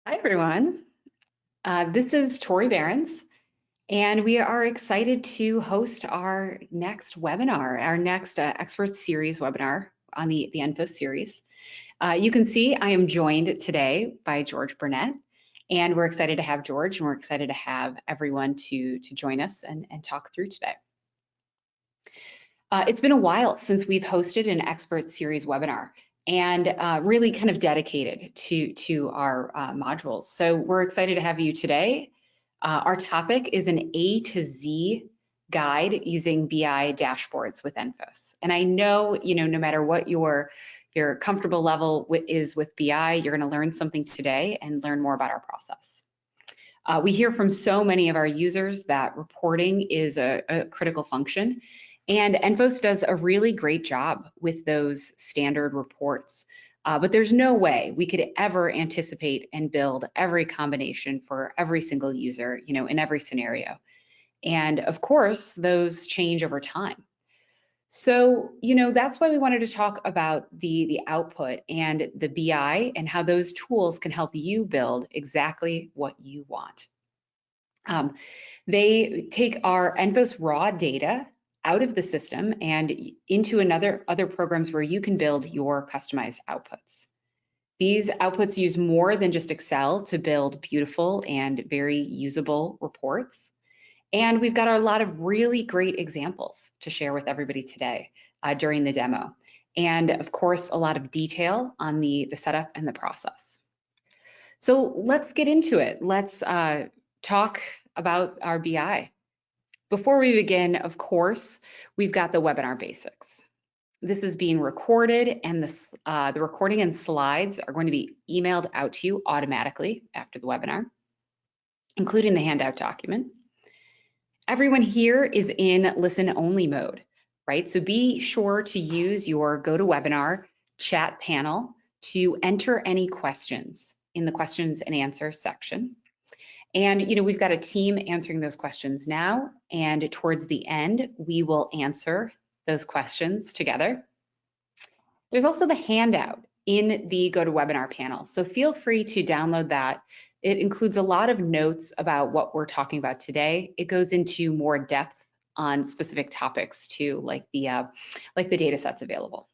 Hi, everyone. This is Tori Behrens, and we are excited to host our next webinar, our next Expert Series webinar on the ENFOS series. You can see I am joined today by George Burnett, and we're excited to have George, and we're excited to have everyone to join us and talk through today. It's been a while since we've hosted an Expert Series webinar, and really kind of dedicated to our modules. So we're excited to have you today. Our topic is an A to Z guide using BI dashboards with ENFOS. And I know, no matter what your comfortable level is with BI, you're going to learn something today and learn more about our process. We hear from so many of our users that reporting is a critical function. And ENFOS does a really great job with those standard reports, but there's no way we could ever anticipate and build every combination for every single user, in every scenario. And of course, those change over time. So, that's why we wanted to talk about the output and the BI and how those tools can help you build exactly what you want. They take our ENFOS raw data out of the system and into other programs where you can build your customized outputs. These outputs use more than just Excel to build beautiful and very usable reports. And we've got a lot of really great examples to share with everybody today during the demo. And of course, a lot of detail on the setup and the process. So let's get into it. Let's talk about our BI. Before we begin, of course, we've got the webinar basics. This is being recorded, and the recording and slides are going to be emailed out to you automatically after the webinar, including the handout document. Everyone here is in listen-only mode, right? So be sure to use your GoToWebinar chat panel to enter any questions in the questions and answers section. And we've got a team answering those questions now, and towards the end, we will answer those questions together. There's also the handout in the GoToWebinar panel, so feel free to download that. It includes a lot of notes about what we're talking about today. It goes into more depth on specific topics too, like the data sets available.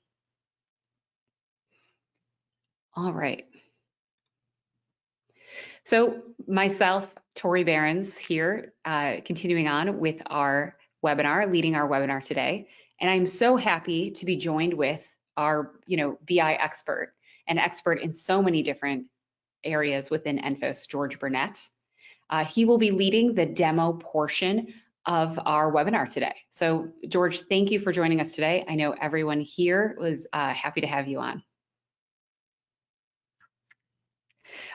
All right. So myself, Tori Behrens here, continuing on with our webinar, leading our webinar today. And I'm so happy to be joined with our, BI expert, an expert in so many different areas within ENFOS, George Burnett. He will be leading the demo portion of our webinar today. So George, thank you for joining us today. I know everyone here was happy to have you on.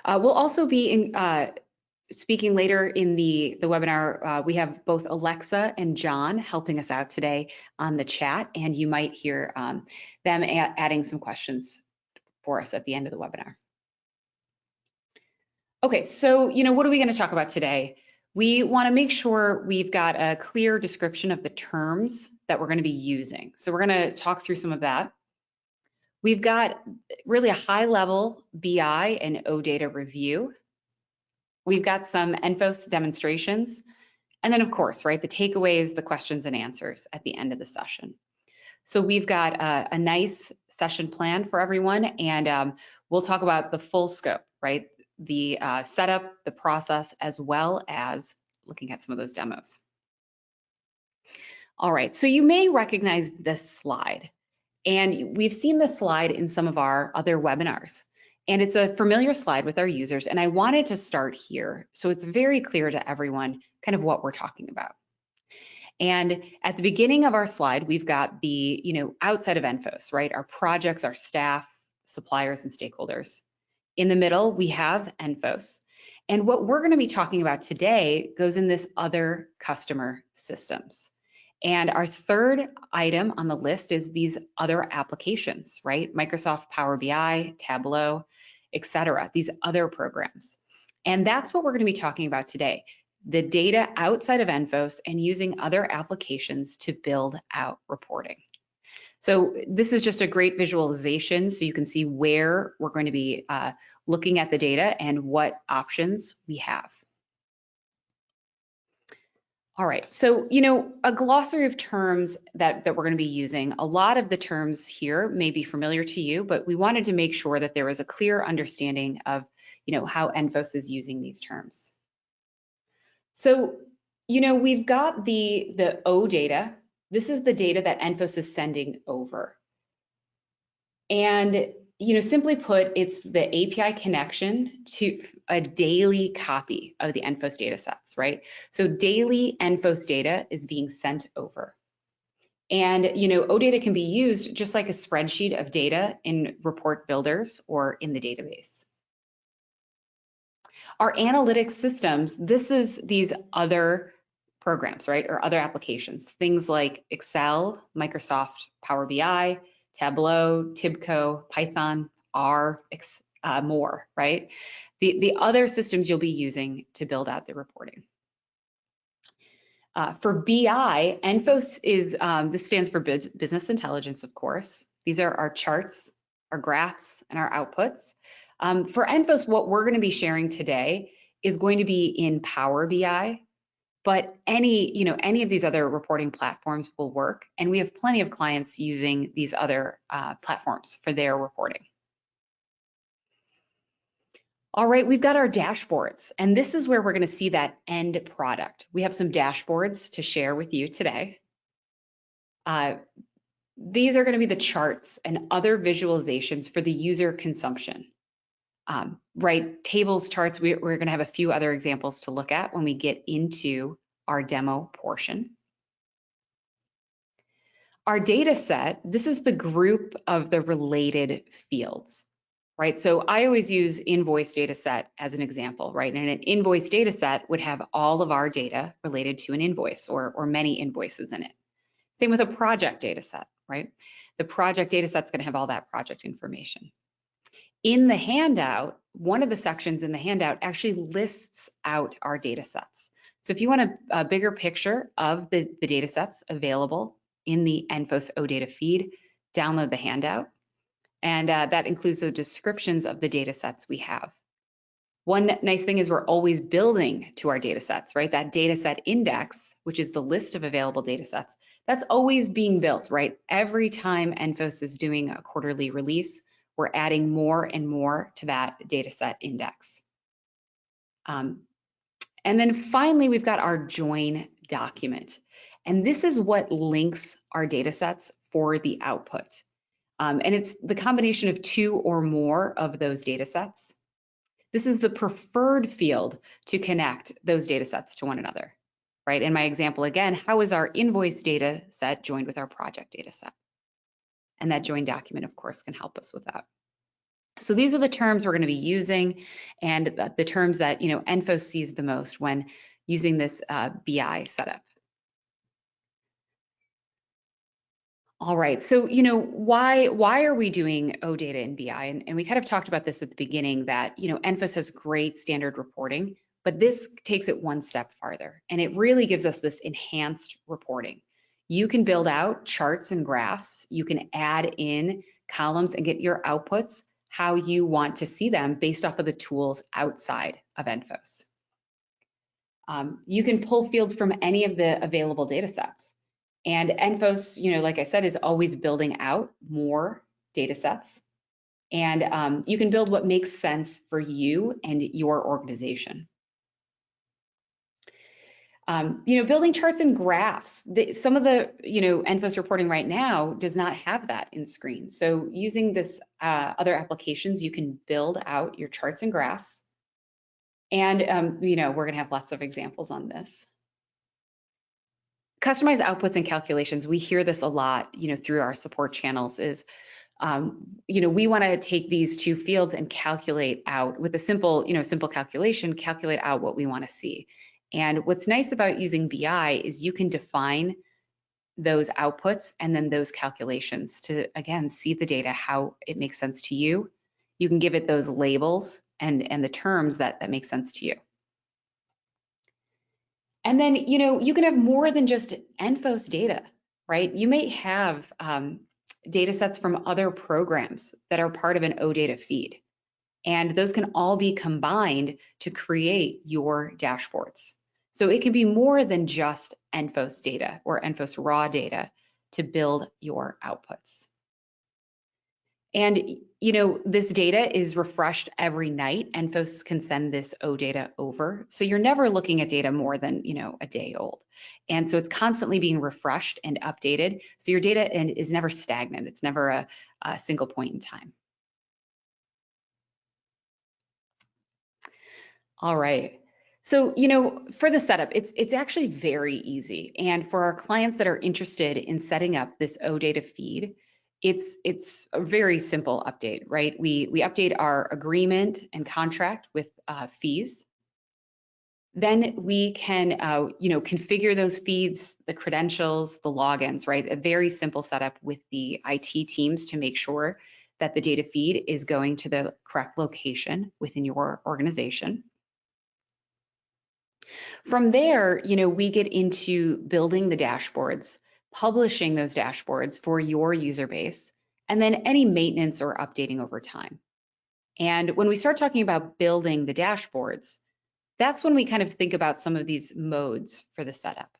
We'll also be speaking later in the webinar. We have both Alexa and John helping us out today on the chat, and you might hear them adding some questions for us at the end of the webinar. Okay, so what are we going to talk about today? We want to make sure we've got a clear description of the terms that we're going to be using. So we're going to talk through some of that. We've got really a high-level BI and OData review. We've got some ENFOS demonstrations, and then of course, right, the takeaways, the questions and answers at the end of the session. So we've got a nice session plan for everyone, and we'll talk about the full scope, right? The setup, the process, as well as looking at some of those demos. All right, so you may recognize this slide. And we've seen this slide in some of our other webinars, and it's a familiar slide with our users. And I wanted to start here so it's very clear to everyone kind of what we're talking about. And at the beginning of our slide, we've got the, outside of ENFOS, right? Our projects, our staff, suppliers, and stakeholders. In the middle, we have ENFOS. And what we're going to be talking about today goes in this other customer systems. And our third item on the list is these other applications, right? Microsoft Power BI, Tableau, etc. These other programs. And that's what we're going to be talking about today. The data outside of ENFOS and using other applications to build out reporting. So this is just a great visualization so you can see where we're going to be looking at the data and what options we have. All right, so a glossary of terms that we're going to be using. A lot of the terms here may be familiar to you, but we wanted to make sure that there was a clear understanding of how ENFOS is using these terms. So we've got the O data. This is the data that ENFOS is sending over. And simply put, it's the API connection to a daily copy of the ENFOS data sets, right? So daily ENFOS data is being sent over. And OData can be used just like a spreadsheet of data in report builders or in the database. Our analytics systems, this is these other programs, right? Or other applications, things like Excel, Microsoft Power BI, Tableau, TIBCO, Python, R, more, right? The other systems you'll be using to build out the reporting. For BI, ENFOS is, this stands for Business Intelligence, of course. These are our charts, our graphs, and our outputs. For ENFOS, what we're going to be sharing today is going to be in Power BI, but any of these other reporting platforms will work, and we have plenty of clients using these other platforms for their reporting. All right, we've got our dashboards, and this is where we're going to see that end product. We have some dashboards to share with you today. These are going to be the charts and other visualizations for the user consumption. Right, tables, charts, we're going to have a few other examples to look at when we get into our demo portion. Our data set, this is the group of the related fields, right? So I always use invoice data set as an example, right? And an invoice data set would have all of our data related to an invoice or many invoices in it. Same with a project data set, right? The project data set's going to have all that project information. In the handout, one of the sections in the handout actually lists out our data sets. So if you want a bigger picture of the data sets available in the ENFOS OData feed, download the handout. And that includes the descriptions of the data sets we have. One nice thing is we're always building to our data sets, right? That data set index, which is the list of available data sets, that's always being built, right? Every time ENFOS is doing a quarterly release, we're adding more and more to that data set index. And then finally, we've got our join document. And this is what links our data sets for the output. And it's the combination of two or more of those data sets. This is the preferred field to connect those data sets to one another, right? In my example, again, how is our invoice data set joined with our project data set? And that join document, of course, can help us with that. So these are the terms we're going to be using and the terms that ENFOS sees the most when using this BI setup. All right, so why are we doing OData in BI? And we kind of talked about this at the beginning that ENFOS has great standard reporting, but this takes it one step farther, and it really gives us this enhanced reporting. You can build out charts and graphs. You can add in columns and get your outputs how you want to see them based off of the tools outside of ENFOS. You can pull fields from any of the available data sets. And ENFOS, like I said, is always building out more data sets. And you can build what makes sense for you and your organization. Building charts and graphs. Some of the, ENFOS reporting right now does not have that in screen. So using this other applications, you can build out your charts and graphs. And, we're gonna have lots of examples on this. Customized outputs and calculations, we hear this a lot, through our support channels is, we want to take these two fields and calculate out with a simple calculation, calculate out what we want to see. And what's nice about using BI is you can define those outputs and then those calculations to, again, see the data, how it makes sense to you. You can give it those labels and the terms that make sense to you. And then, you can have more than just ENFOS data, right? You may have, data sets from other programs that are part of an OData feed. And those can all be combined to create your dashboards. So it can be more than just ENFOS data or ENFOS raw data to build your outputs. And this data is refreshed every night. ENFOS can send this OData over. So you're never looking at data more than a day old. And so it's constantly being refreshed and updated. So your data is never stagnant. It's never a single point in time. All right. So, for the setup, it's actually very easy. And for our clients that are interested in setting up this OData feed, it's a very simple update, right? We update our agreement and contract with fees. Then we can, configure those feeds, the credentials, the logins, right? A very simple setup with the IT teams to make sure that the data feed is going to the correct location within your organization. From there, we get into building the dashboards, publishing those dashboards for your user base, and then any maintenance or updating over time. And when we start talking about building the dashboards, that's when we kind of think about some of these modes for the setup.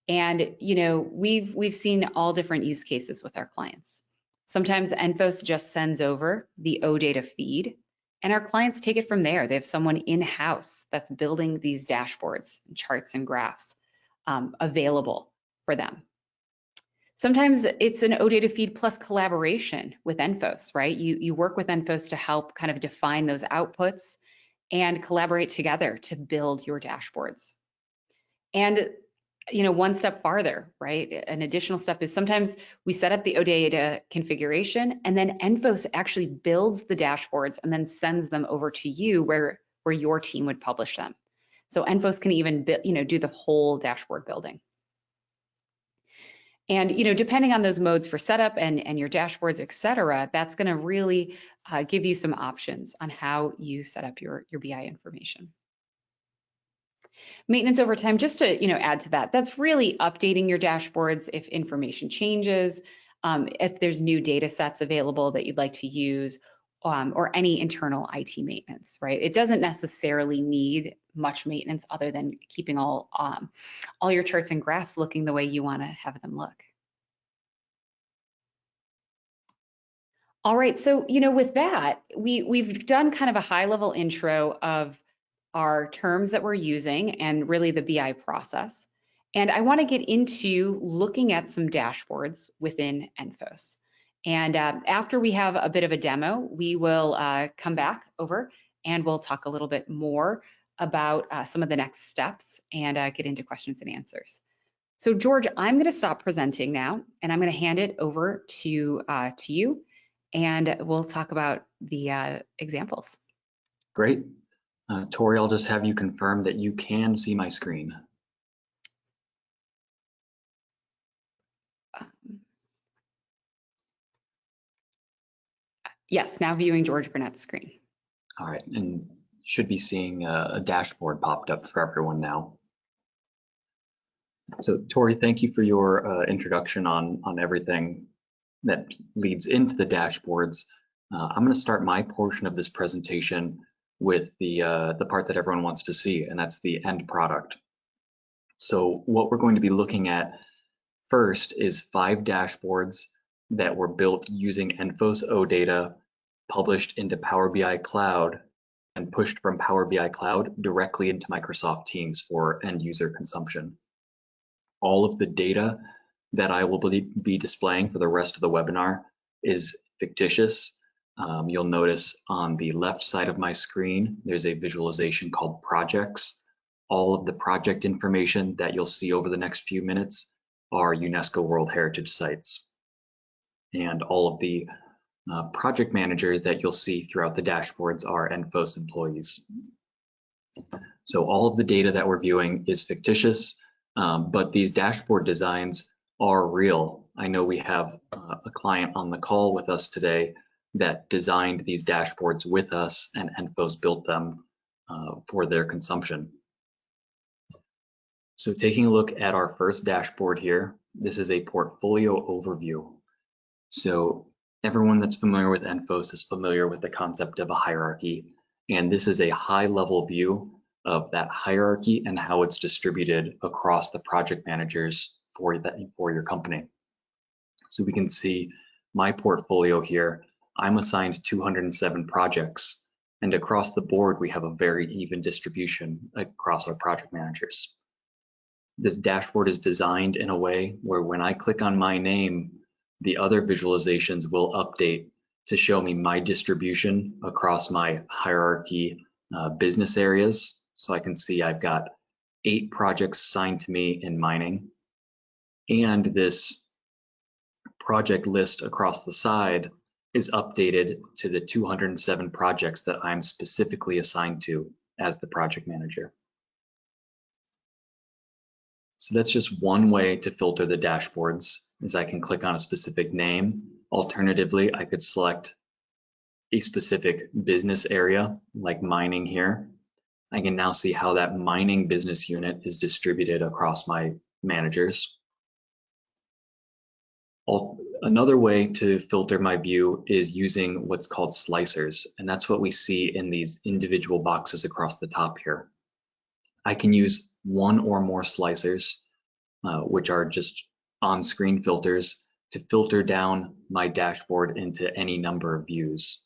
And we've seen all different use cases with our clients. Sometimes ENFOS just sends over the OData feed, and our clients take it from there. They have someone in-house that's building these dashboards, charts, and graphs available for them. Sometimes it's an OData feed plus collaboration with ENFOS, right? You work with ENFOS to help kind of define those outputs and collaborate together to build your dashboards. And one step farther, right? An additional step is sometimes we set up the OData configuration, and then ENFOS actually builds the dashboards and then sends them over to you where your team would publish them. So ENFOS can even do the whole dashboard building. And depending on those modes for setup and your dashboards, et cetera, that's going to really give you some options on how you set up your BI information. Maintenance over time, just to add to that, that's really updating your dashboards if information changes, if there's new data sets available that you'd like to use, or any internal IT maintenance, right? It doesn't necessarily need much maintenance other than keeping all your charts and graphs looking the way you want to have them look. All right, so with that, we've done kind of a high-level intro of our terms that we're using and really the BI process. And I want to get into looking at some dashboards within ENFOS. And after we have a bit of a demo, we will come back over and we'll talk a little bit more about some of the next steps and get into questions and answers. So George, I'm going to stop presenting now, and I'm going to hand it over to you, and we'll talk about the examples. Great. Tori, I'll just have you confirm that you can see my screen. Yes, now viewing George Burnett's screen. All right, and should be seeing a dashboard popped up for everyone now. So Tori, thank you for your introduction on everything that leads into the dashboards. I'm going to start my portion of this presentation with the part that everyone wants to see, and that's the end product. So what we're going to be looking at first is 5 dashboards that were built using ENFOS OData, published into Power BI Cloud, and pushed from Power BI Cloud directly into Microsoft Teams for end user consumption. All of the data that I will be displaying for the rest of the webinar is fictitious. You'll notice on the left side of my screen, there's a visualization called projects. All of the project information that you'll see over the next few minutes are UNESCO World Heritage Sites. And all of the project managers that you'll see throughout the dashboards are ENFOS employees. So all of the data that we're viewing is fictitious, but these dashboard designs are real. I know we have a client on the call with us today that designed these dashboards with us, and ENFOS built them for their consumption. So taking a look at our first dashboard here, this is a portfolio overview. So everyone that's familiar with ENFOS is familiar with the concept of a hierarchy, and this is a high-level view of that hierarchy and how it's distributed across the project managers for your company. So we can see my portfolio here. I'm assigned 207 projects, and across the board, we have a very even distribution across our project managers. This dashboard is designed in a way where when I click on my name, the other visualizations will update to show me my distribution across my hierarchy business areas. So I can see I've got 8 projects assigned to me in mining, and this project list across the side is updated to the 207 projects that I'm specifically assigned to as the project manager. So that's just one way to filter the dashboards, is I can click on a specific name. Alternatively, I could select a specific business area like mining here. I can now see how that mining business unit is distributed across my managers. Another way to filter my view is using what's called slicers, and that's what we see in these individual boxes across the top here. I can use one or more slicers, which are just on-screen filters, to filter down my dashboard into any number of views.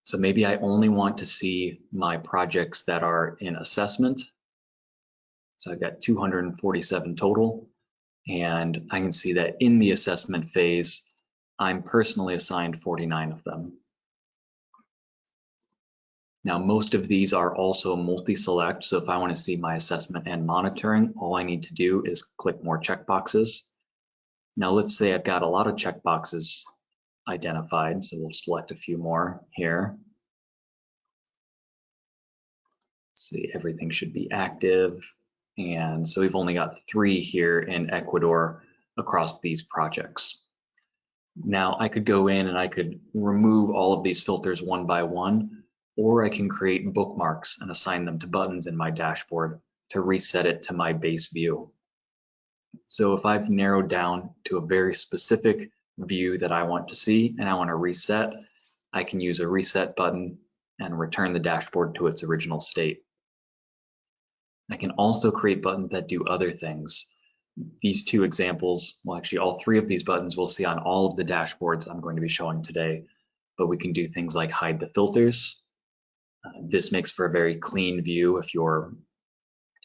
So maybe I only want to see my projects that are in assessment. So I've got 247 total. And I can see that in the assessment phase, I'm personally assigned 49 of them. Now, most of these are also multi-select. So if I want to see my assessment and monitoring, all I need to do is click more checkboxes. Now, let's say I've got a lot of checkboxes identified. So we'll select a few more here. See, everything should be active. And so we've only got 3 here in Ecuador across these projects. Now I could go in and I could remove all of these filters one by one, or I can create bookmarks and assign them to buttons in my dashboard to reset it to my base view. So if I've narrowed down to a very specific view that I want to see and I want to reset, I can use a reset button and return the dashboard to its original state. I can also create buttons that do other things. These 2 examples, well, actually all 3 of these buttons we'll see on all of the dashboards I'm going to be showing today, but we can do things like hide the filters. This makes for a very clean view if you're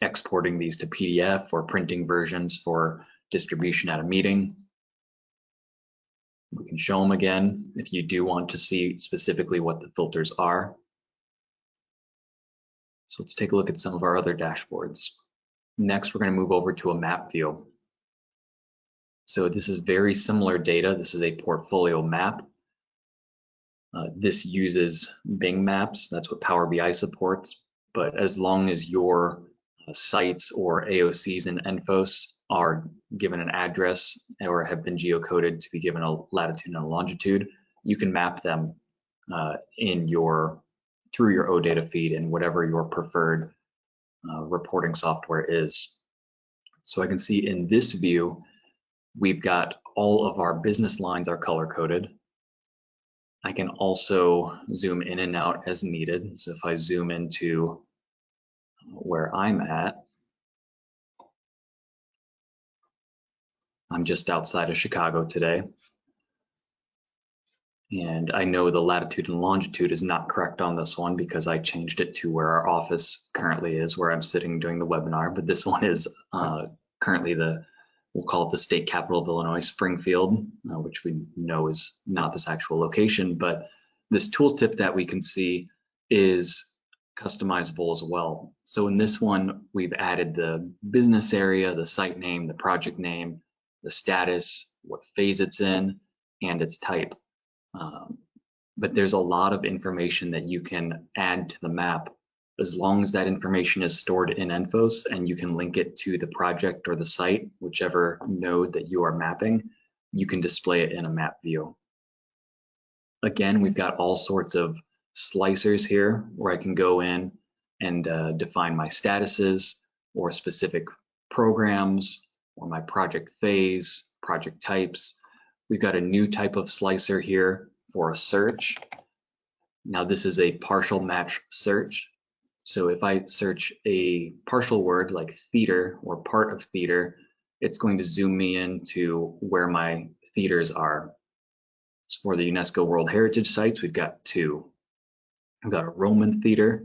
exporting these to PDF or printing versions for distribution at a meeting. We can show them again if you do want to see specifically what the filters are. So let's take a look at some of our other dashboards. Next, we're going to move over to a map view. So this is very similar data. This is a portfolio map. This uses Bing Maps. That's what Power BI supports. But as long as your sites or AOCs in ENFOS are given an address or have been geocoded to be given a latitude and a longitude, you can map them through your OData feed in whatever your preferred reporting software is. So I can see in this view, we've got all of our business lines are color coded. I can also zoom in and out as needed. So if I zoom into where I'm at, I'm just outside of Chicago today. And I know the latitude and longitude is not correct on this one because I changed it to where our office currently is, where I'm sitting doing the webinar. But this one is currently we'll call it the state capital of Illinois, Springfield, which we know is not this actual location. But this tooltip that we can see is customizable as well. So in this one, we've added the business area, the site name, the project name, the status, what phase it's in, and its type. But there's a lot of information that you can add to the map as long as that information is stored in ENFOS and you can link it to the project or the site, whichever node that you are mapping, you can display it in a map view. Again, we've got all sorts of slicers here where I can go in and define my statuses or specific programs or my project phase, project types. We've got a new type of slicer here for a search. Now this is a partial match search. So if I search a partial word like theater or part of theater, it's going to zoom me into where my theaters are. So for the UNESCO World Heritage Sites, we've got 2. We've got a Roman theater,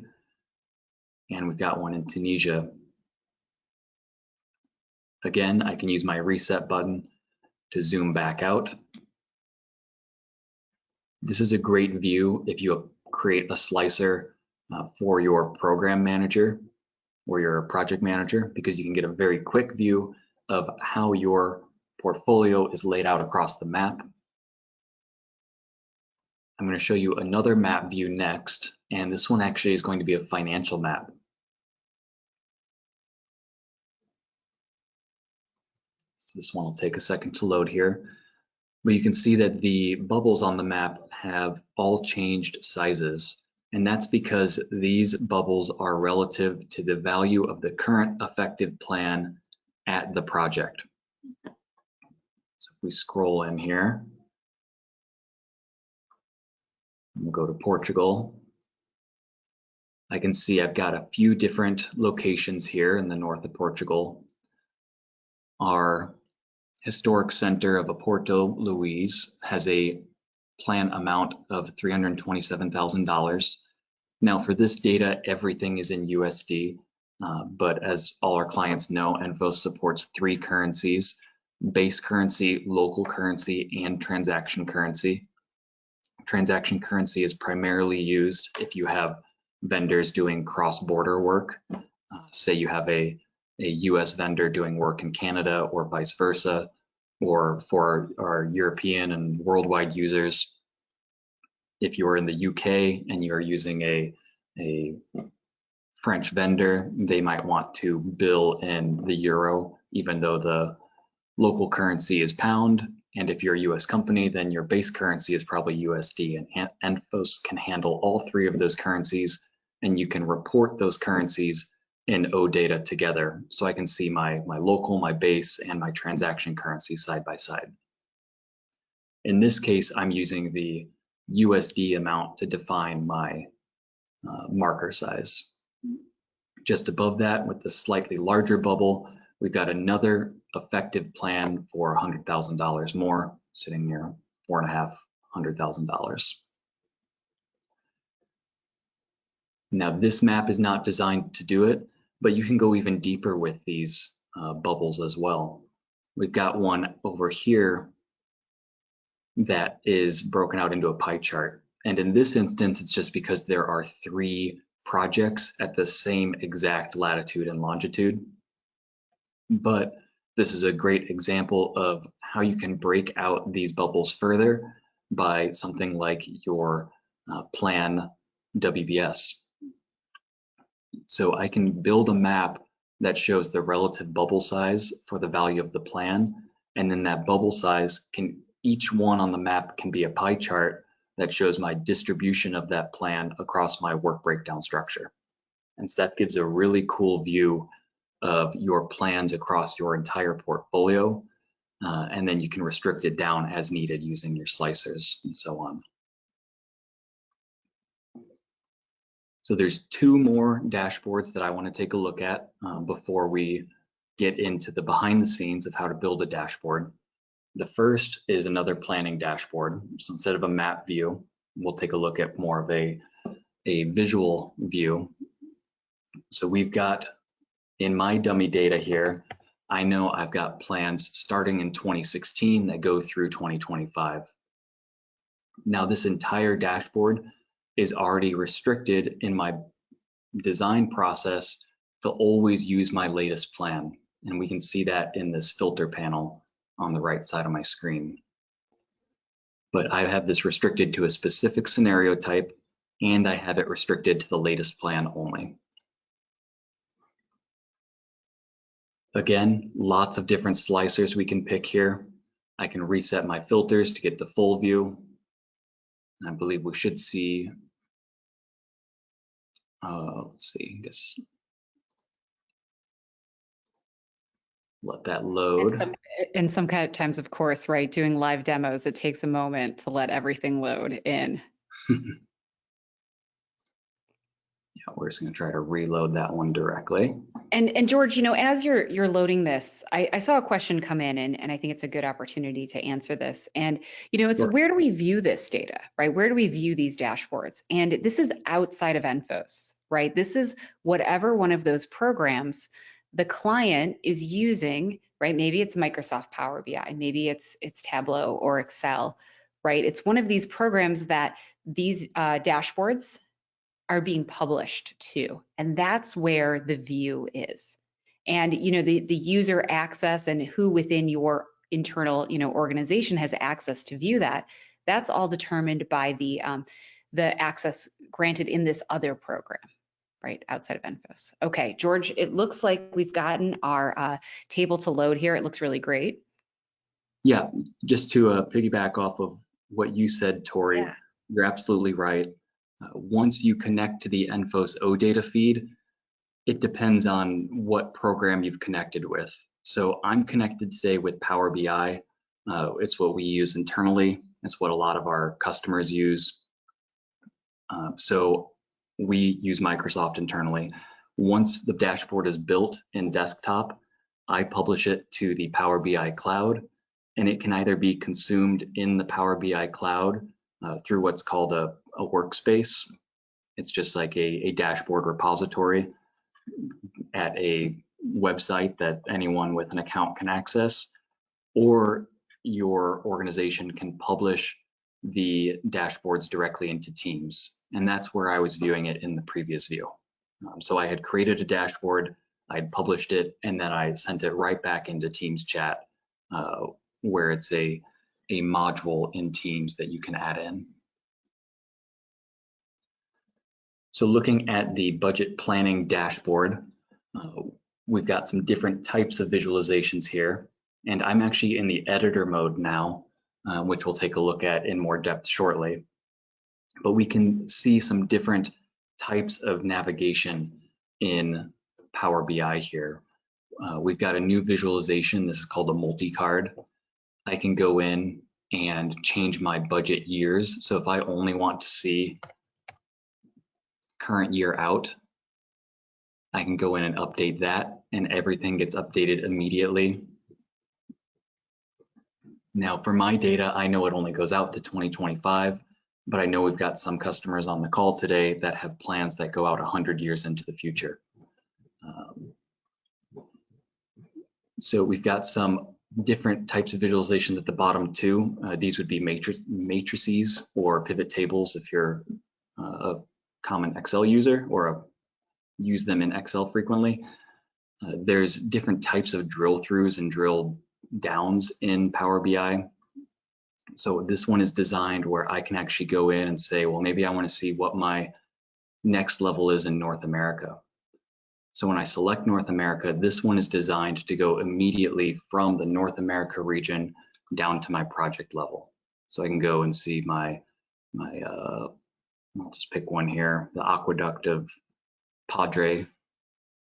and we've got one in Tunisia. Again, I can use my reset button to zoom back out. This is a great view if you create a slicer for your program manager or your project manager, because you can get a very quick view of how your portfolio is laid out across the map. I'm going to show you another map view next, and this one actually is going to be a financial map. So this one will take a second to load here, but you can see that the bubbles on the map have all changed sizes, and that's because these bubbles are relative to the value of the current effective plan at the project. So if we scroll in here, we'll go to Portugal. I can see I've got a few different locations here in the north of Portugal. Our historic center of Porto Luís has a plan amount of $327,000. Now for this data, everything is in USD, but as all our clients know, ENFOS supports 3 currencies: base currency, local currency, and transaction currency. Transaction currency is primarily used if you have vendors doing cross-border work. Say you have a US vendor doing work in Canada or vice versa, or for our European and worldwide users, if you're in the UK and you're using a French vendor, they might want to bill in the euro, even though the local currency is pound. And if you're a US company, then your base currency is probably USD, and ENFOS can handle all 3 of those currencies, and you can report those currencies in OData together. So I can see my local, my base, and my transaction currency side by side. In this case, I'm using the USD amount to define my marker size. Just above that, with the slightly larger bubble, we've got another effective plan for $100,000 more, sitting near $450,000. Now this map is not designed to do it, but you can go even deeper with these bubbles as well. We've got one over here that is broken out into a pie chart. And in this instance, it's just because there are 3 projects at the same exact latitude and longitude. But this is a great example of how you can break out these bubbles further by something like your plan WBS. So I can build a map that shows the relative bubble size for the value of the plan, and then that bubble size can, each one on the map can be a pie chart that shows my distribution of that plan across my work breakdown structure. And so that gives a really cool view of your plans across your entire portfolio, and then you can restrict it down as needed using your slicers and so on. So there's 2 more dashboards that I want to take a look at before we get into the behind the scenes of how to build a dashboard. The first is another planning dashboard. So instead of a map view, we'll take a look at more of a visual view. So we've got, in my dummy data here, I know I've got plans starting in 2016 that go through 2025. Now this entire dashboard is already restricted in my design process to always use my latest plan. And we can see that in this filter panel on the right side of my screen. But I have this restricted to a specific scenario type, and I have it restricted to the latest plan only. Again, lots of different slicers we can pick here. I can reset my filters to get the full view. I believe we should see, let's see, I guess let that load. And sometimes, of course, right, doing live demos, it takes a moment to let everything load in. Yeah, we're just going to try to reload that one directly. And George, you know, as you're loading this, I saw a question come in, and I think it's a good opportunity to answer this. And you know, it's Sure. where do we view this data, right? Where do we view these dashboards? And this is outside of ENFOS, right? This is whatever one of those programs the client is using, right? Maybe it's Microsoft Power BI, maybe it's Tableau or Excel, right? It's one of these programs that these dashboards are being published to, and that's where the view is. And you know, the user access and who within your internal, you know, organization has access to view that, that's all determined by the access granted in this other program, right, outside of ENFOS. Okay, George, it looks like we've gotten our table to load here. It looks really great. Yeah, just to piggyback off of what you said, Tori, Yeah. you're absolutely right. Once you connect to the ENFOS OData feed, it depends on what program you've connected with. So I'm connected today with Power BI. It's what we use internally. It's what a lot of our customers use. So we use Microsoft internally. Once the dashboard is built in desktop, I publish it to the Power BI cloud, and it can either be consumed in the Power BI cloud through what's called a workspace. It's just like a dashboard repository at a website that anyone with an account can access, or your organization can publish the dashboards directly into Teams. And that's where I was viewing it in the previous view. So I had created a dashboard, I had published it, and then I sent it right back into Teams chat, where it's a module in Teams that you can add in. So looking at the budget planning dashboard, we've got some different types of visualizations here. And I'm actually in the editor mode now, which we'll take a look at in more depth shortly. But we can see some different types of navigation in Power BI here. We've got a new visualization. This is called a multi-card. I can go in and change my budget years. So if I only want to see current year out, I can go in and update that, and everything gets updated immediately. Now for my data, I know it only goes out to 2025, but I know we've got some customers on the call today that have plans that go out 100 years into the future. So we've got some different types of visualizations at the bottom too. These would be matrices or pivot tables if you're a common Excel user or use them in Excel frequently. There's different types of drill throughs and drill downs in Power BI. So this one is designed where I can actually go in and say, well, maybe I want to see what my next level is in North America. So when I select North America, this one is designed to go immediately from the North America region down to my project level. So I can go and see I'll just pick one here, the aqueduct of Padre.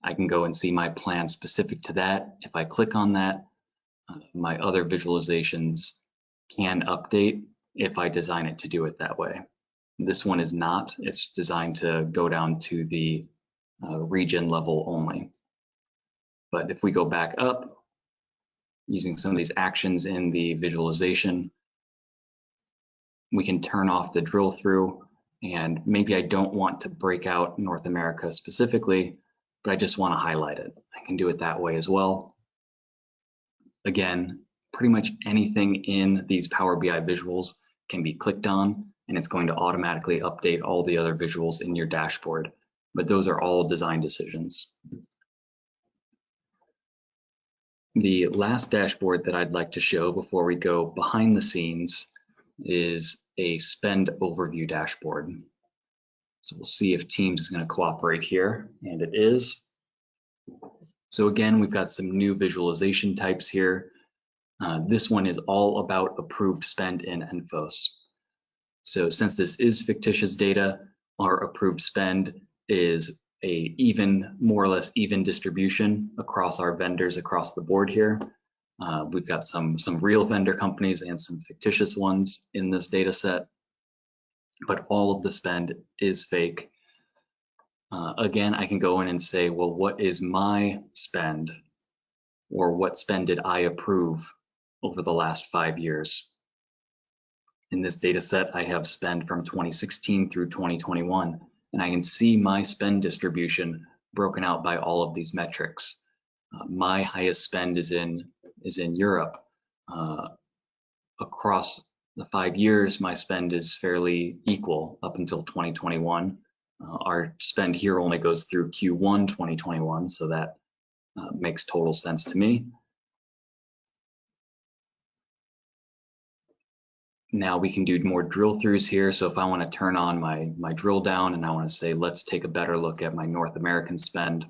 I can go and see my plan specific to that. If I click on that, my other visualizations can update if I design it to do it that way. This one is not. It's designed to go down to the region level only. But if we go back up, using some of these actions in the visualization, we can turn off the drill through, and maybe I don't want to break out North America specifically, but I just want to highlight it. I can do it that way as well. Again, pretty much anything in these Power BI visuals can be clicked on, and it's going to automatically update all the other visuals in your dashboard. But those are all design decisions. The last dashboard that I'd like to show before we go behind the scenes is a spend overview dashboard. So we'll see if Teams is going to cooperate here, and it is. So again, we've got some new visualization types here. This one is all about approved spend in ENFOS. So since this is fictitious data, our approved spend is more or less even distribution across our vendors across the board here. We've got some real vendor companies and some fictitious ones in this data set, but all of the spend is fake. Again, I can go in and say, well, what is my spend, or what spend did I approve over the last 5 years? In this data set, I have spend from 2016 through 2021, and I can see my spend distribution broken out by all of these metrics. My highest spend is in Europe. Across the 5 years, my spend is fairly equal up until 2021. Our spend here only goes through Q1 2021, so that makes total sense to me. Now we can do more drill throughs here. So if I want to turn on my drill down and I want to say, let's take a better look at my North American spend.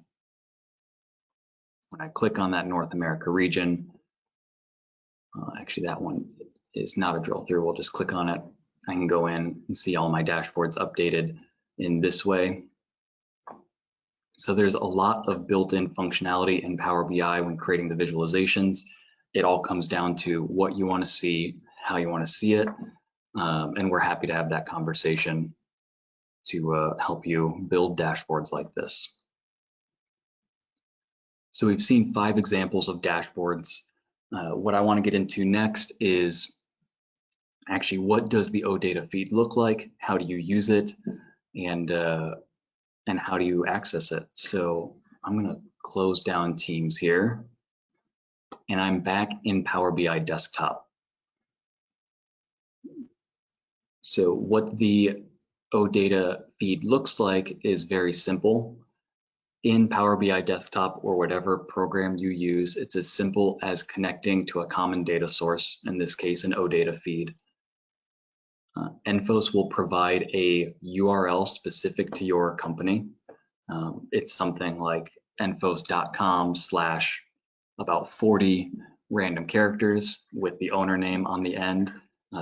When I click on that North America region, actually that one is not a drill through. We'll just click on it. I can go in and see all my dashboards updated in this way. So there's a lot of built-in functionality in Power BI when creating the visualizations. It all comes down to what you want to see, how you want to see it, and we're happy to have that conversation to help you build dashboards like this. So we've seen 5 examples of dashboards. What I want to get into next is actually, what does the OData feed look like? How do you use it? And how do you access it? So I'm going to close down Teams here, and I'm back in Power BI Desktop. So what the OData feed looks like is very simple. In Power BI Desktop or whatever program you use, it's as simple as connecting to a common data source, in this case, an OData feed. ENFOS will provide a URL specific to your company. It's something like enfos.com/about 40 random characters with the owner name on the end.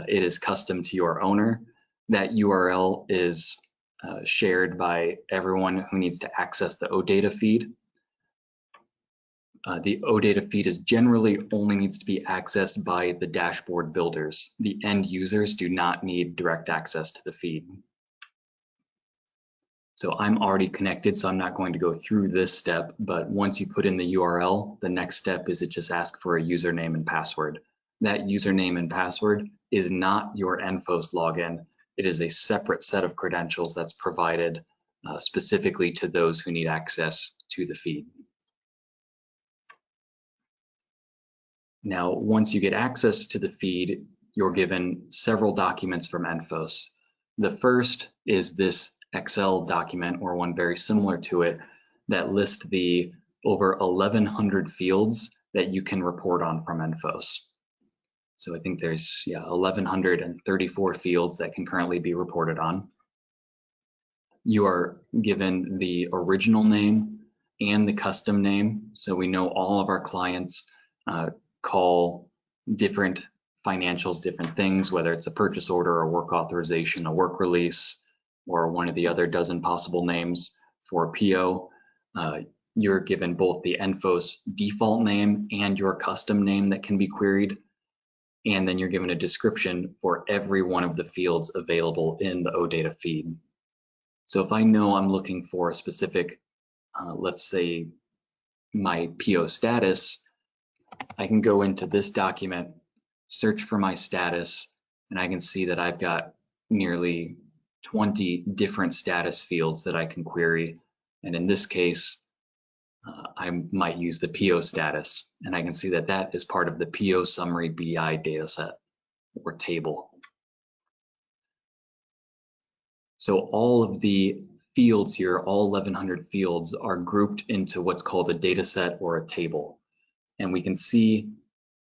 It is custom to your owner. That URL is shared by everyone who needs to access the OData feed. The OData feed is generally only needs to be accessed by the dashboard builders. The end users do not need direct access to the feed. So I'm already connected, so I'm not going to go through this step, but once you put in the URL, the next step is it just asks for a username and password. That username and password is not your ENFOS login. It is a separate set of credentials that's provided specifically to those who need access to the feed. Now, once you get access to the feed, you're given several documents from ENFOS. The first is this Excel document, or one very similar to it, that lists the over 1,100 fields that you can report on from ENFOS. So I think there's 1,134 fields that can currently be reported on. You are given the original name and the custom name. So we know all of our clients call different financials different things, whether it's a purchase order, a work authorization, a work release, or one of the other dozen possible names for a PO. You're given both the ENFOS default name and your custom name that can be queried. And then you're given a description for every one of the fields available in the OData feed. So if I know I'm looking for a specific, let's say my PO status, I can go into this document, search for my status, and I can see that I've got nearly 20 different status fields that I can query. And in this case, I might use the PO status, and I can see that that is part of the PO summary BI dataset or table. So all of the fields here, all 1,100 fields, are grouped into what's called a dataset or a table. And we can see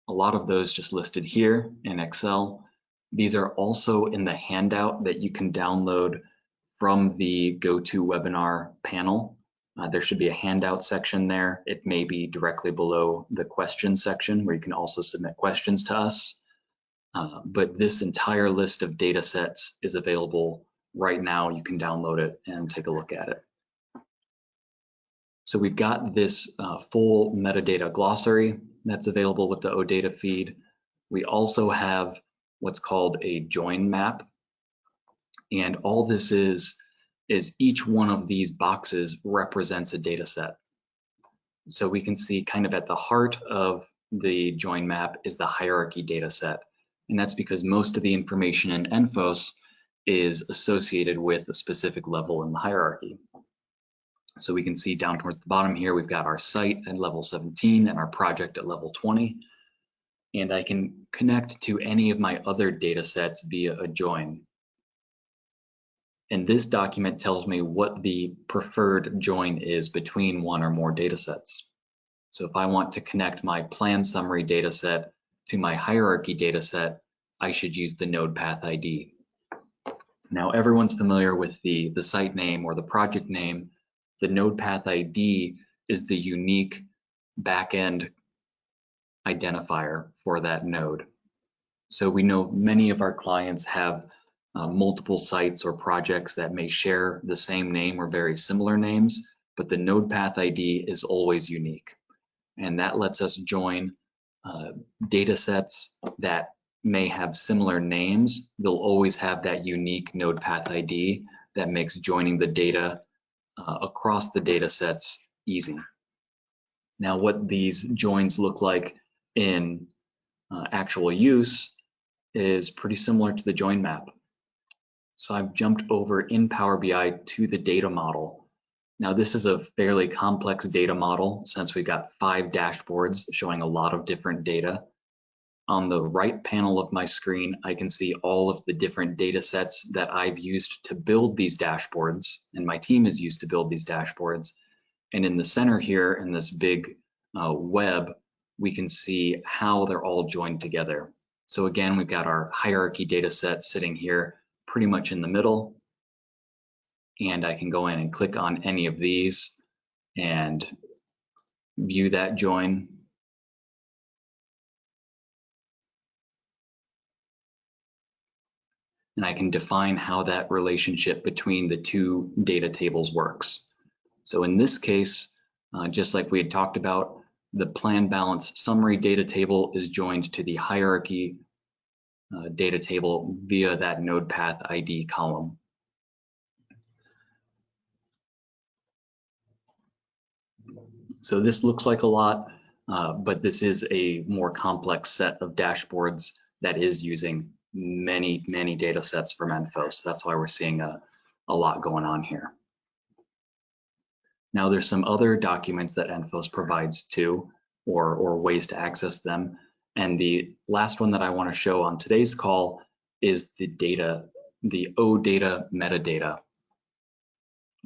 a lot of those just listed here in Excel. These are also in the handout that you can download from the GoToWebinar panel. There should be a handout section there. It may be directly below the questions section where you can also submit questions to us. But this entire list of data sets is available right now. You can download it and take a look at it. So we've got this full metadata glossary that's available with the OData feed. We also have what's called a join map. And all this is each one of these boxes represents a data set. So we can see kind of at the heart of the join map is the hierarchy data set. And that's because most of the information in ENFOS is associated with a specific level in the hierarchy. So we can see down towards the bottom here, we've got our site at level 17 and our project at level 20. And I can connect to any of my other data sets via a join. And this document tells me what the preferred join is between one or more data sets. So if I want to connect my plan summary data set to my hierarchy data set, I should use the node path ID. Now everyone's familiar with the site name or the project name. The node path ID is the unique backend identifier for that node. So we know many of our clients have multiple sites or projects that may share the same name or very similar names, but the node path ID is always unique. And that lets us join data sets that may have similar names. They'll always have that unique node path ID that makes joining the data across the data sets easy. Now, what these joins look like in actual use is pretty similar to the join map. So I've jumped over in Power BI to the data model. Now this is a fairly complex data model since we've got 5 dashboards showing a lot of different data. On the right panel of my screen, I can see all of the different data sets that I've used to build these dashboards, and my team has used to build these dashboards. And in the center here, in this big web, we can see how they're all joined together. So again, we've got our hierarchy data set sitting here pretty much in the middle. And I can go in and click on any of these and view that join. And I can define how that relationship between the two data tables works. So in this case, just like we had talked about, the plan balance summary data table is joined to the hierarchy data table via that node path ID column. So this looks like a lot, but this is a more complex set of dashboards that is using many data sets from ENFOS. That's why we're seeing a lot going on here. Now there's some other documents that ENFOS provides too, or ways to access them. And the last one that I want to show on today's call is the OData metadata.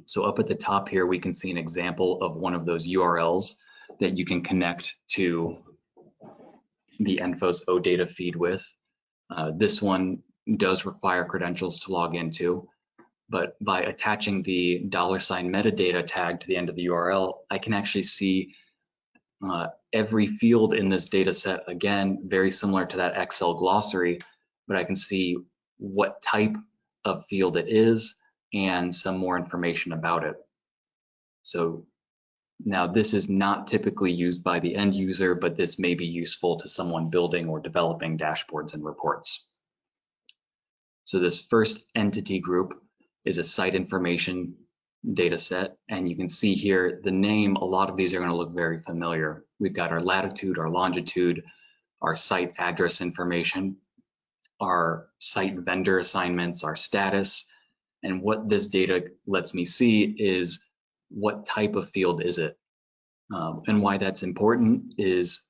So up at the top here, we can see an example of one of those URLs that you can connect to the ENFOS OData feed with. This one does require credentials to log into, but by attaching the $ metadata tag to the end of the URL, I can actually see every field in this data set, again, very similar to that Excel glossary, but I can see what type of field it is and some more information about it. So now this is not typically used by the end user, but this may be useful to someone building or developing dashboards and reports. So this first entity group is a site information data set, and you can see here the name, a lot of these are going to look very familiar. We've got our latitude, our longitude, our site address information, our site vendor assignments, our status, and what this data lets me see is what type of field is it. And why that's important is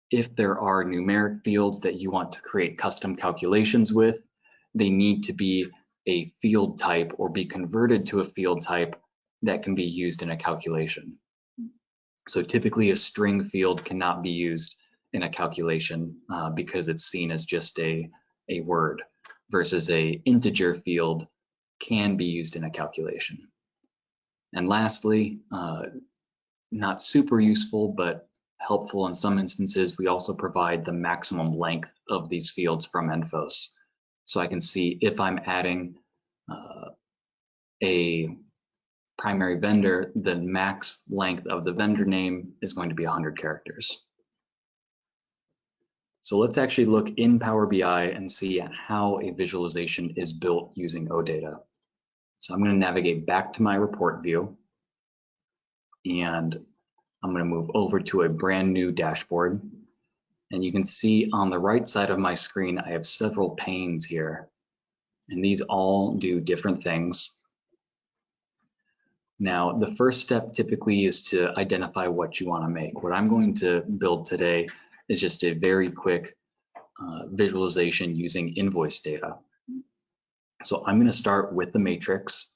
if there are numeric fields that you want to create custom calculations with, they need to be a field type or be converted to a field type that can be used in a calculation. So typically a string field cannot be used in a calculation because it's seen as just a word, versus a integer field can be used in a calculation. And lastly, not super useful, but helpful in some instances, we also provide the maximum length of these fields from ENFOS. So I can see if I'm adding a primary vendor, the max length of the vendor name is going to be 100 characters. So let's actually look in Power BI and see how a visualization is built using OData. So I'm going to navigate back to my report view, and I'm going to move over to a brand new dashboard. And you can see on the right side of my screen, I have several panes here, and these all do different things. Now, the first step typically is to identify what you want to make. What I'm going to build today is just a very quick visualization using invoice data. So I'm going to start with the matrix.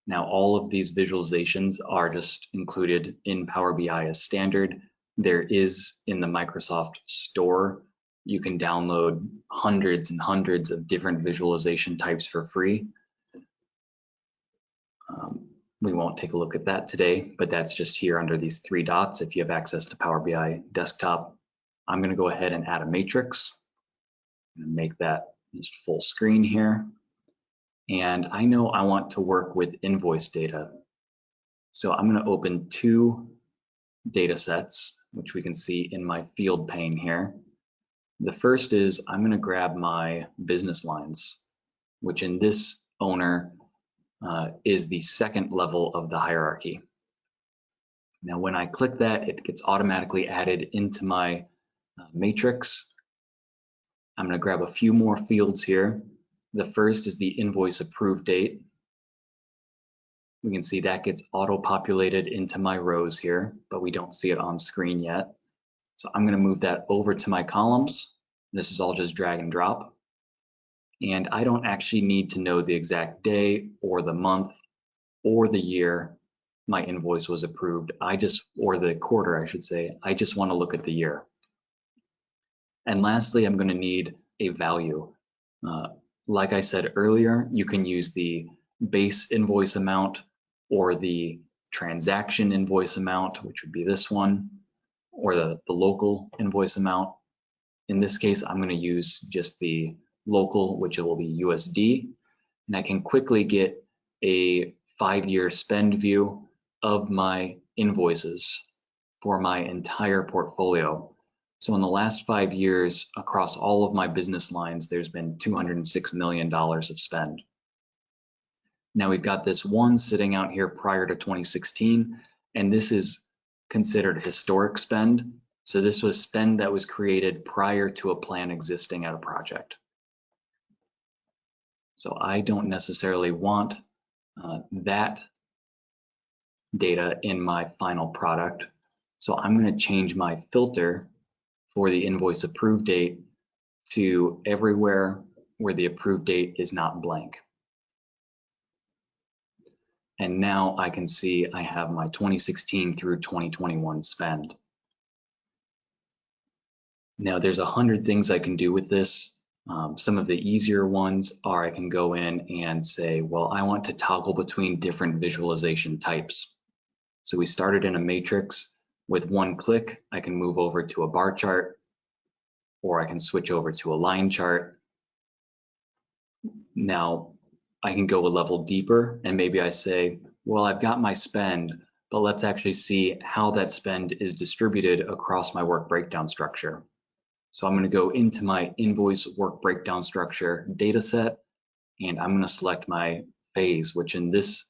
Now, all of these visualizations are just included in Power BI as standard. There is in the Microsoft Store, you can download hundreds and hundreds of different visualization types for free. We won't take a look at that today, but that's just here under these three dots. If you have access to Power BI desktop, I'm going to go ahead and add a matrix and make that just full screen here. And I know I want to work with invoice data. So I'm going to open two data sets, which we can see in my field pane here. The first is I'm going to grab my business lines, which in this owner is the second level of the hierarchy. Now, when I click that, it gets automatically added into my matrix. I'm going to grab a few more fields here. The first is the invoice approved date. We can see that gets auto-populated into my rows here, but we don't see it on screen yet. So I'm going to move that over to my columns. This is all just drag and drop. And I don't actually need to know the exact day or the month or the year my invoice was approved. Or the quarter, I should say. I just want to look at the year. And lastly, I'm going to need a value. Like I said earlier, you can use the base invoice amount or the transaction invoice amount, which would be this one, or the local invoice amount. In this case, I'm going to use just the local, which will be USD, and I can quickly get a 5-year spend view of my invoices for my entire portfolio. So in the last 5 years, across all of my business lines, there's been $206 million of spend. Now we've got this one sitting out here prior to 2016, and this is considered historic spend. So this was spend that was created prior to a plan existing at a project. So I don't necessarily want that data in my final product. So I'm going to change my filter for the invoice approved date to everywhere where the approved date is not blank. And now I can see I have my 2016 through 2021 spend. Now there's 100 things I can do with this. Some of the easier ones are I can go in and say, well, I want to toggle between different visualization types. So we started in a matrix. With one click, I can move over to a bar chart, or I can switch over to a line chart. Now I can go a level deeper, and maybe I say, well, I've got my spend, but let's actually see how that spend is distributed across my work breakdown structure. So I'm going to go into my invoice work breakdown structure data set, and I'm going to select my phase, which in this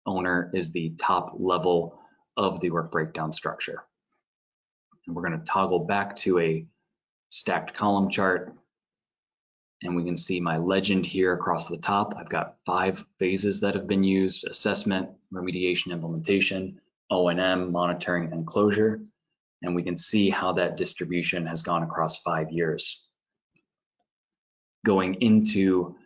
owner is the top level of the work breakdown structure. And we're going to toggle back to a stacked column chart, and we can see my legend here across the top. I've got 5 phases that have been used: assessment, remediation, implementation, O&M, monitoring, and closure. And we can see how that distribution has gone across 5 years. Going into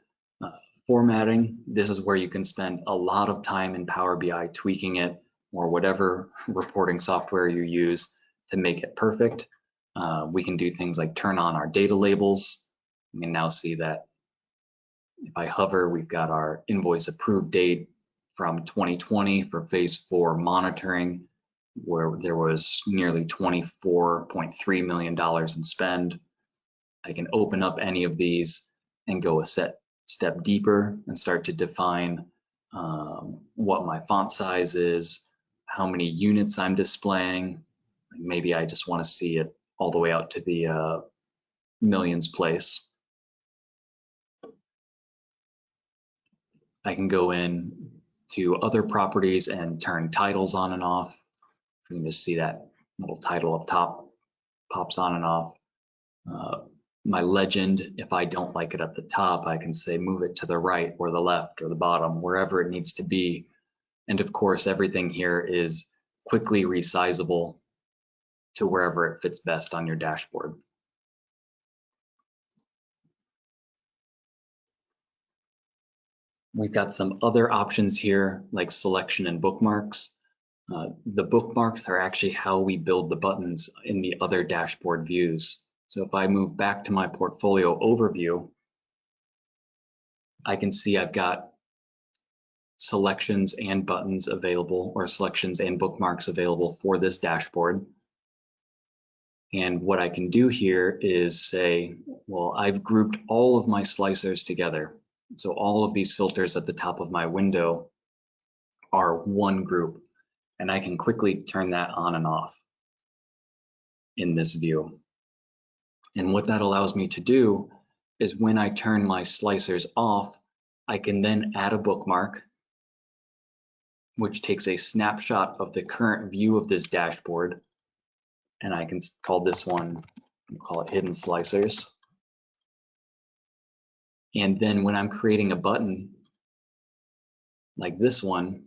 formatting, this is where you can spend a lot of time in Power BI tweaking it, or whatever reporting software you use to make it perfect. We can do things like turn on our data labels. You can now see that if I hover, we've got our invoice approved date from 2020 for phase 4 monitoring, where there was nearly $24.3 million in spend. I can open up any of these and go a step deeper and start to define what my font size is, how many units I'm displaying. Maybe I just want to see it all the way out to the millions place. I can go in to other properties and turn titles on and off. You can just see that little title up top pops on and off. My legend, if I don't like it at the top, I can say move it to the right or the left or the bottom, wherever it needs to be. And of course, everything here is quickly resizable to wherever it fits best on your dashboard. We've got some other options here like selection and bookmarks. The bookmarks are actually how we build the buttons in the other dashboard views. So if I move back to my portfolio overview, I can see I've got selections and buttons available, or selections and bookmarks available for this dashboard. And what I can do here is say, well, I've grouped all of my slicers together. So all of these filters at the top of my window are one group, and I can quickly turn that on and off in this view. And what that allows me to do is when I turn my slicers off, I can then add a bookmark, which takes a snapshot of the current view of this dashboard. And I can call this one, call it hidden slicers. And then when I'm creating a button like this one,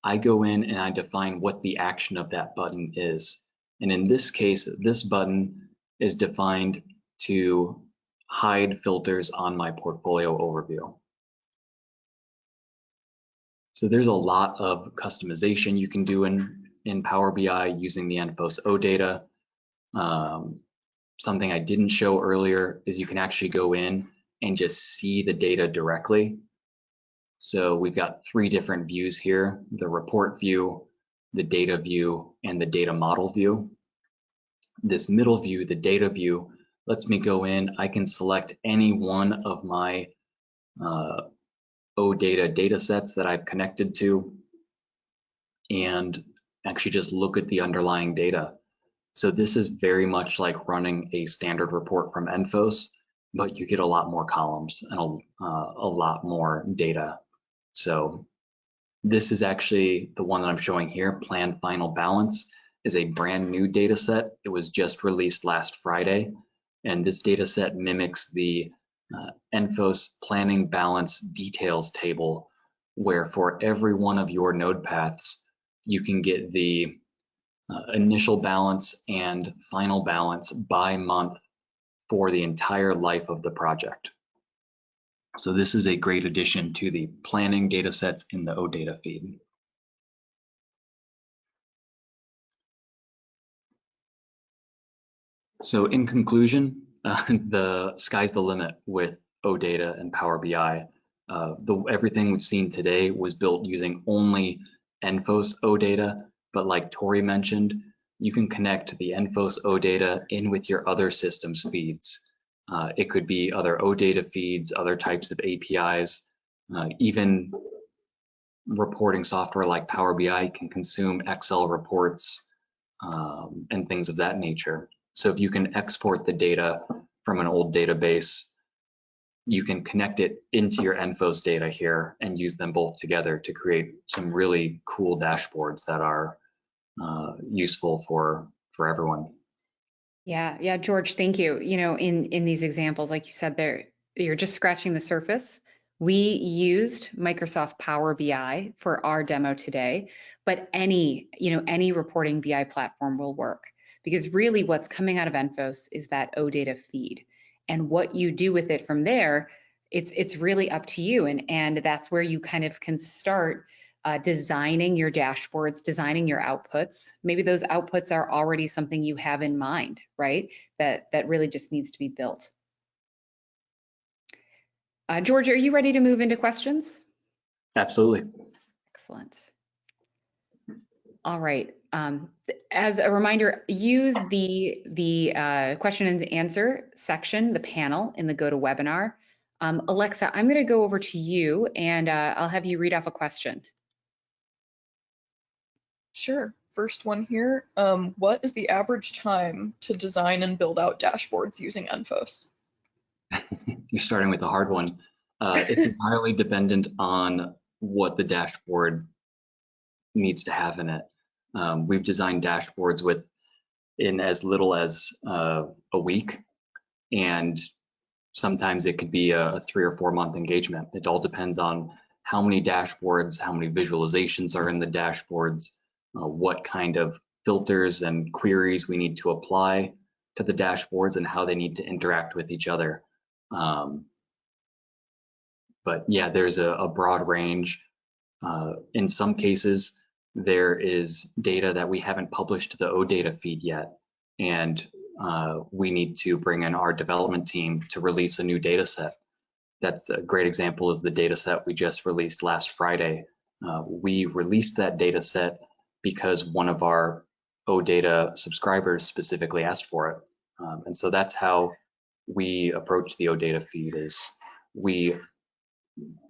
I go in and I define what the action of that button is. And in this case, this button is defined to hide filters on my portfolio overview. So there's a lot of customization you can do in Power BI using the ENFOS OData. Something I didn't show earlier is you can actually go in and just see the data directly. So we've got three different views here: the report view, the data view, and the data model view. This middle view, the data view, lets me go in. I can select any one of my OData data sets that I've connected to and actually just look at the underlying data. So this is very much like running a standard report from ENFOS, but you get a lot more columns and a lot more data. So this is actually the one that I'm showing here. Planned final balance is a brand new data set. It was just released last Friday. And this data set mimics the ENFOS planning balance details table, where for every one of your node paths, you can get the initial balance and final balance by month for the entire life of the project. So this is a great addition to the planning data sets in the OData feed. So in conclusion, the sky's the limit with OData and Power BI. Everything we've seen today was built using only ENFOS OData, but like Tori mentioned, you can connect the ENFOS OData in with your other systems feeds. It could be other OData feeds, other types of APIs, even reporting software like Power BI can consume Excel reports and things of that nature. So if you can export the data from an old database, you can connect it into your ENFOS data here and use them both together to create some really cool dashboards that are useful for everyone. Yeah, George, thank you. You know, in these examples, like you said, you're just scratching the surface. We used Microsoft Power BI for our demo today, but any reporting BI platform will work, because really what's coming out of ENFOS is that OData feed, and what you do with it from there, it's really up to you, and that's where you kind of can start designing your dashboards, designing your outputs. Maybe those outputs are already something you have in mind, right? That really just needs to be built. George, are you ready to move into questions? Absolutely. Excellent. All right. As a reminder, use the question and answer section, the panel in the GoToWebinar. Alexa, I'm going to go over to you and I'll have you read off a question. Sure. First one here. What is the average time to design and build out dashboards using ENFOS? You're starting with a hard one. It's entirely dependent on what the dashboard needs to have in it. We've designed dashboards in as little as a week, and sometimes it could be a 3 or 4 month engagement. It all depends on how many dashboards, how many visualizations are in the dashboards, what kind of filters and queries we need to apply to the dashboards, and how they need to interact with each other. But yeah, there's a broad range. In some cases, there is data that we haven't published to the OData feed yet, and we need to bring in our development team to release a new data set. That's a great example is the data set we just released last Friday. We released that data set because one of our OData subscribers specifically asked for it. And so that's how we approach the OData feed is we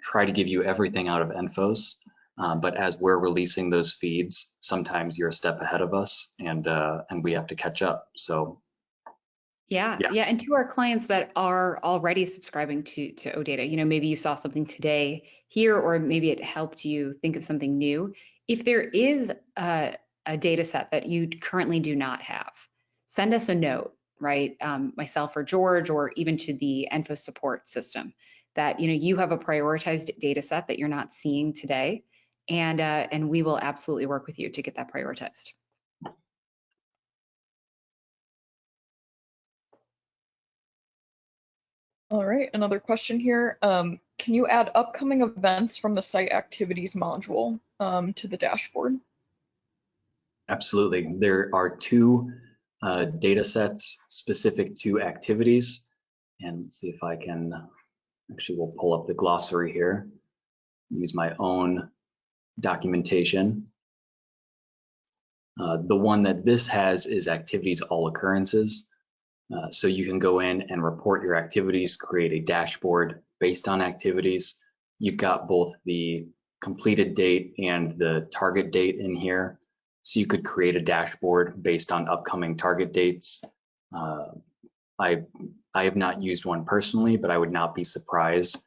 try to give you everything out of ENFOS, but as we're releasing those feeds, sometimes you're a step ahead of us and we have to catch up. So yeah. And to our clients that are already subscribing to OData, maybe you saw something today here, or maybe it helped you think of something new. If there is a data set that you currently do not have, send us a note, right? Myself or George, or even to the ENFOS support system, that you have a prioritized data set that you're not seeing today, and we will absolutely work with you to get that prioritized. All right, another question here. Can you add upcoming events from the site activities module to the dashboard? absolutely. There are 2 data sets specific to activities. And let's see if I can, actually we'll pull up the glossary here, use my own documentation. The one that this has is activities all occurrences. So you can go in and report your activities, create a dashboard based on activities. You've got both the completed date and the target date in here. So you could create a dashboard based on upcoming target dates. I have not used one personally, but I would not be surprised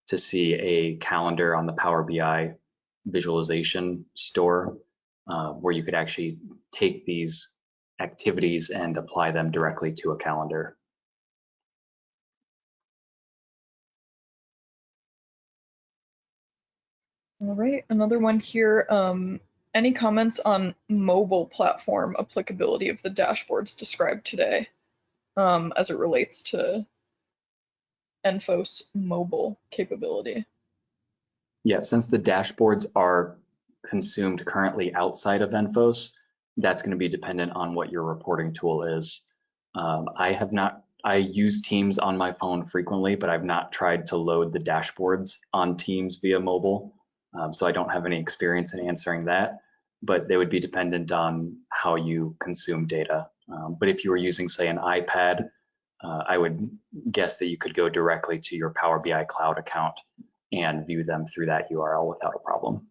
to see a calendar on the Power BI visualization store where you could actually take these activities and apply them directly to a calendar. All right, another one here. Any comments on mobile platform applicability of the dashboards described today as it relates to ENFOS mobile capability? Yeah, since the dashboards are consumed currently outside of ENFOS, that's going to be dependent on what your reporting tool is. I use Teams on my phone frequently, but I've not tried to load the dashboards on Teams via mobile. So I don't have any experience in answering that, but they would be dependent on how you consume data. But if you were using, say, an iPad, I would guess that you could go directly to your Power BI Cloud account and view them through that URL without a problem.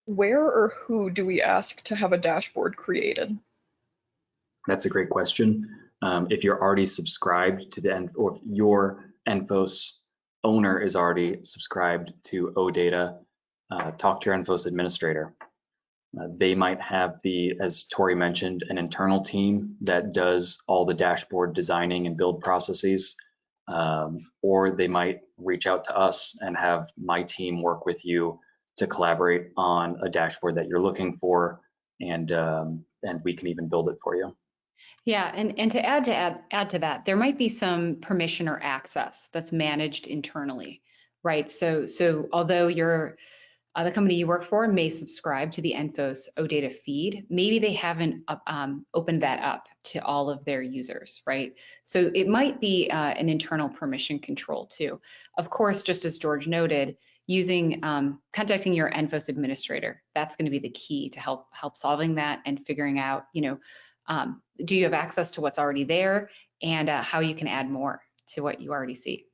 Where or who do we ask to have a dashboard created? That's a great question. If you're already subscribed to or if your ENFOS owner is already subscribed to OData, talk to your ENFOS administrator. They might have as Tori mentioned, an internal team that does all the dashboard designing and build processes, or they might reach out to us and have my team work with you to collaborate on a dashboard that you're looking for, and we can even build it for you. Yeah, and to add to that, there might be some permission or access that's managed internally, right? So although the company you work for may subscribe to the ENFOS OData feed, maybe they haven't opened that up to all of their users, right? So it might be an internal permission control too. Of course, just as George noted, contacting your ENFOS administrator, that's going to be the key to help solving that and figuring out, do you have access to what's already there? and how you can add more to what you already see.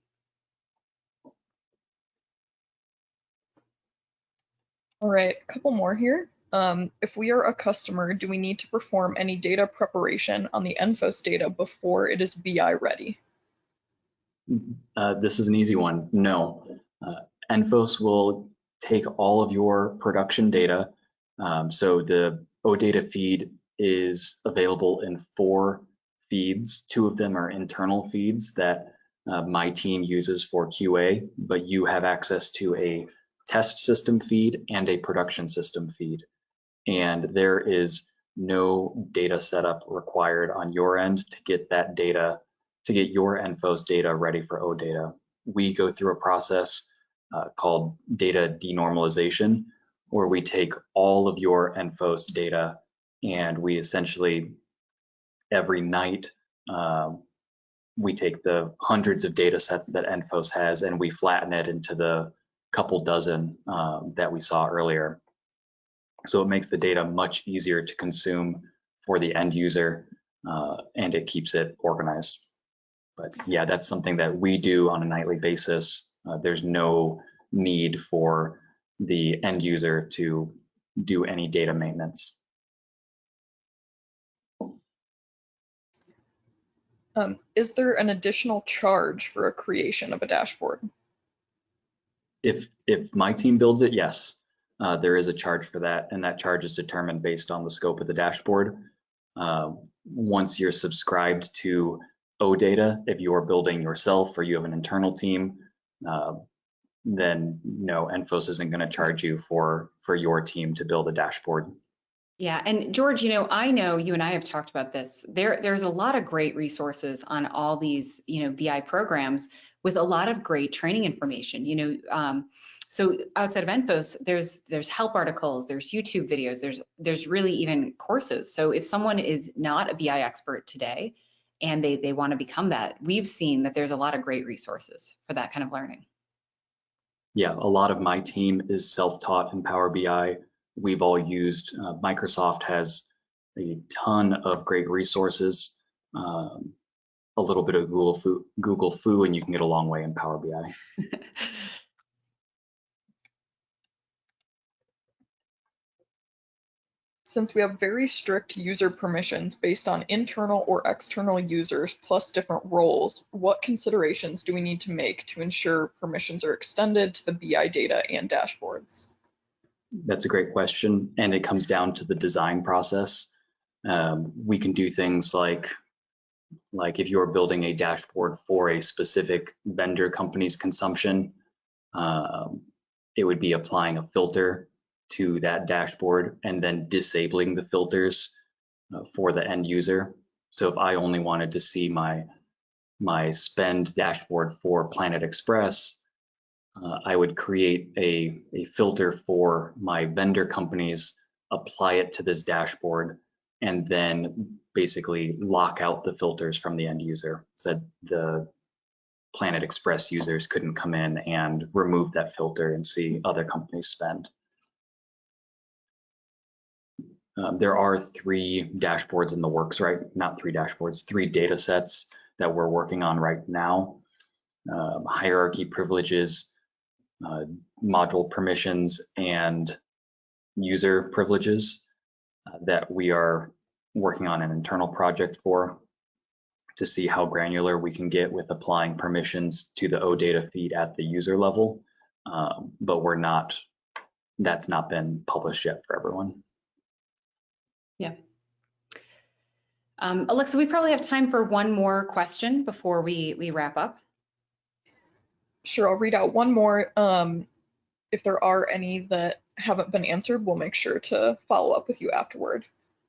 All right, a couple more here. If we are a customer, do we need to perform any data preparation on the ENFOS data before it is BI ready? This is an easy one. No. ENFOS will take all of your production data. So the OData feed is available in 4 feeds. 2 of them are internal feeds that my team uses for QA, but you have access to a test system feed and a production system feed. And there is no data setup required on your end to get that data, to get your ENFOS data ready for OData. We go through a process called data denormalization, where we take all of your ENFOS data and we essentially, every night, we take the hundreds of data sets that ENFOS has and we flatten it into the couple dozen that we saw earlier. So it makes the data much easier to consume for the end user, and it keeps it organized. But yeah, that's something that we do on a nightly basis. There's no need for the end user to do any data maintenance. Is there an additional charge for a creation of a dashboard? If my team builds it, yes. There is a charge for that, and that charge is determined based on the scope of the dashboard. Once you're subscribed to OData, if you are building yourself or you have an internal team, then no, ENFOS isn't going to charge you for your team to build a dashboard. Yeah, and George, I know you and I have talked about this. There's a lot of great resources on all these, BI programs with a lot of great training information. So outside of ENFOS, there's help articles, there's YouTube videos, there's really even courses. So if someone is not a BI expert today and they want to become that, we've seen that there's a lot of great resources for that kind of learning. Yeah, a lot of my team is self-taught in Power BI. We've all used, Microsoft has a ton of great resources, a little bit of Google Foo, and you can get a long way in Power BI. Since we have very strict user permissions based on internal or external users plus different roles, what considerations do we need to make to ensure permissions are extended to the BI data and dashboards? That's a great question, and it comes down to the design process. We can do things like if you're building a dashboard for a specific vendor company's consumption, it would be applying a filter to that dashboard and then disabling the filters for the end user. So if I only wanted to see my spend dashboard for Planet Express, I would create a filter for my vendor companies, apply it to this dashboard, and then basically lock out the filters from the end user, so the Planet Express users couldn't come in and remove that filter and see other companies spend. There are 3 dashboards in the works, right? Not 3 dashboards, 3 data sets that we're working on right now. Hierarchy privileges, module permissions, and user privileges that we are working on an internal project for to see how granular we can get with applying permissions to the OData feed at the user level. But that's not been published yet for everyone. Yeah. Alexa, we probably have time for one more question before we wrap up. Sure, I'll read out one more. If there are any that haven't been answered, we'll make sure to follow up with you afterward.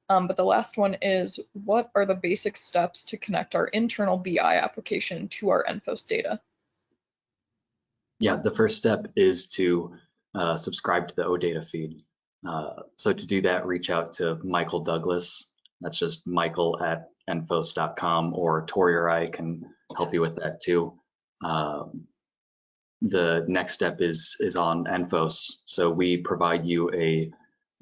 But the last one is, what are the basic steps to connect our internal BI application to our ENFOS data? Yeah, the first step is to subscribe to the OData feed. So to do that, reach out to Michael Douglas. That's just michael@enfos.com, or Tori or I can help you with that too. The next step is on ENFOS. So we provide you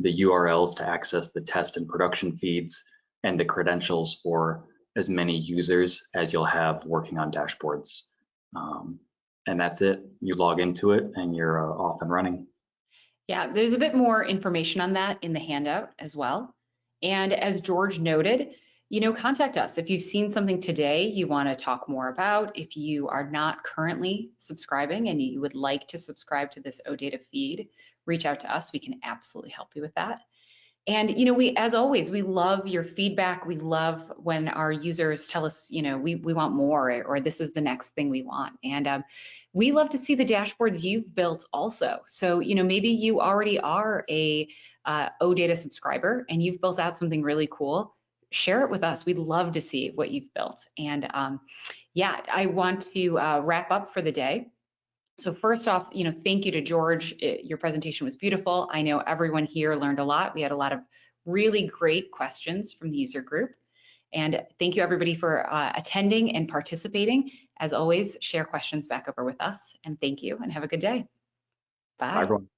the URLs to access the test and production feeds and the credentials for as many users as you'll have working on dashboards. And that's it. You log into it and you're off and running. Yeah, there's a bit more information on that in the handout as well. And as George noted, contact us. If you've seen something today you want to talk more about, if you are not currently subscribing and you would like to subscribe to this OData feed, reach out to us. We can absolutely help you with that. And as always, we love your feedback. We love when our users tell us, we want more, or this is the next thing we want. And we love to see the dashboards you've built also. So maybe you already are a OData subscriber and you've built out something really cool. Share it with us. We'd love to see what you've built. And yeah, I want to wrap up for the day. So first off, thank you to George. Your presentation was beautiful. I know everyone here learned a lot. We had a lot of really great questions from the user group. And thank you everybody for attending and participating. As always, share questions back over with us. And thank you and have a good day. Bye. Bye, everyone.